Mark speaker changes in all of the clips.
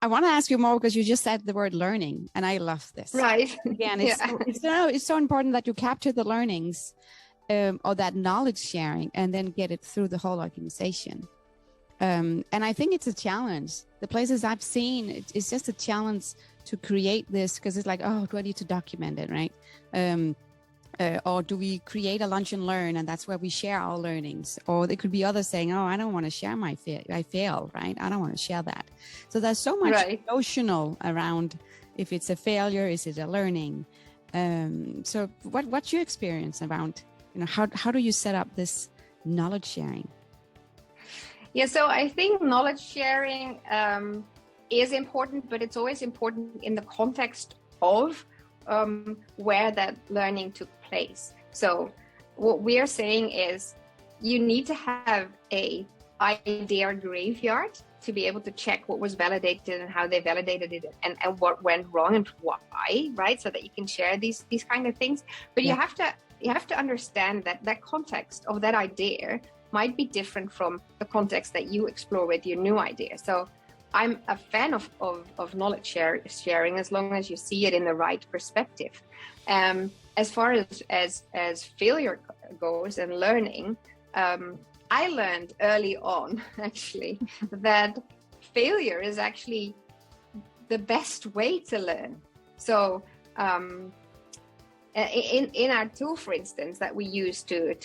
Speaker 1: I want to ask you more because you just said the word learning, and I love this.
Speaker 2: Right.
Speaker 1: Again, it's so important that you capture the learnings or that knowledge sharing and then get it through the whole organization. And I think it's a challenge. The places I've seen, it's just a challenge to create this because it's like, oh, do I need to document it, right? Or do we create a lunch and learn, and that's where we share our learnings? Or there could be others saying, oh, I don't want to share I fail, right? I don't want to share that. So there's so much emotional around if it's a failure, is it a learning? So what's your experience around, how do you set up this knowledge sharing?
Speaker 2: Yeah, so I think knowledge sharing is important, but it's always important in the context of where that learning took place. So what we are saying is you need to have a idea graveyard to be able to check what was validated and how they validated it and what went wrong and why, right? So that you can share these kind of things. But you have to understand that context of that idea might be different from the context that you explore with your new idea. So I'm a fan of knowledge sharing as long as you see it in the right perspective. As far as failure goes and learning, I learned early on actually that failure is actually the best way to learn. So in our tool, for instance, that we use to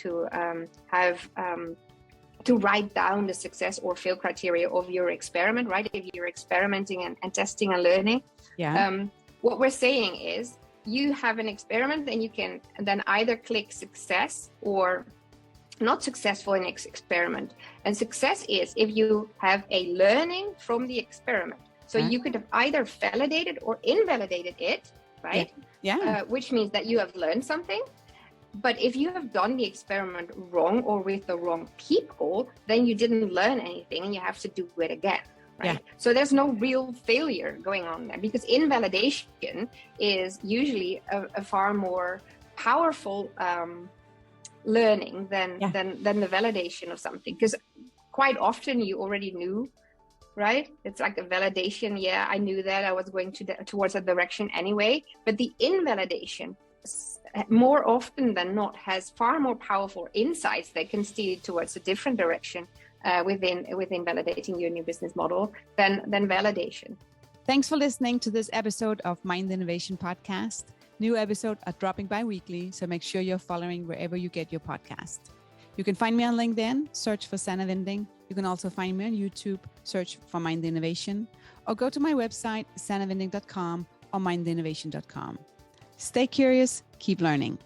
Speaker 2: write down the success or fail criteria of your experiment, right? If you're experimenting and testing and learning, what we're saying is you have an experiment and you can then either click success or not successful in experiment. And success is if you have a learning from the experiment. So you could have either validated or invalidated it, right? Which means that you have learned something. But if you have done the experiment wrong or with the wrong people, then you didn't learn anything and you have to do it again, right? So there's no real failure going on there, because invalidation is usually a far more powerful learning than the validation of something. Because quite often you already knew, right? It's like a validation. Yeah, I knew that I was going towards that direction anyway. But the invalidation, more often than not, has far more powerful insights that can steer you towards a different direction within validating your new business model than validation.
Speaker 1: Thanks for listening to this episode of Mind Innovation Podcast. New episodes are dropping bi-weekly, so make sure you're following wherever you get your podcast. You can find me on LinkedIn, search for Sanne Winding. You can also find me on YouTube, search for Mind Innovation, or go to my website, sannewinding.com or mindinnovation.com. Stay curious, keep learning.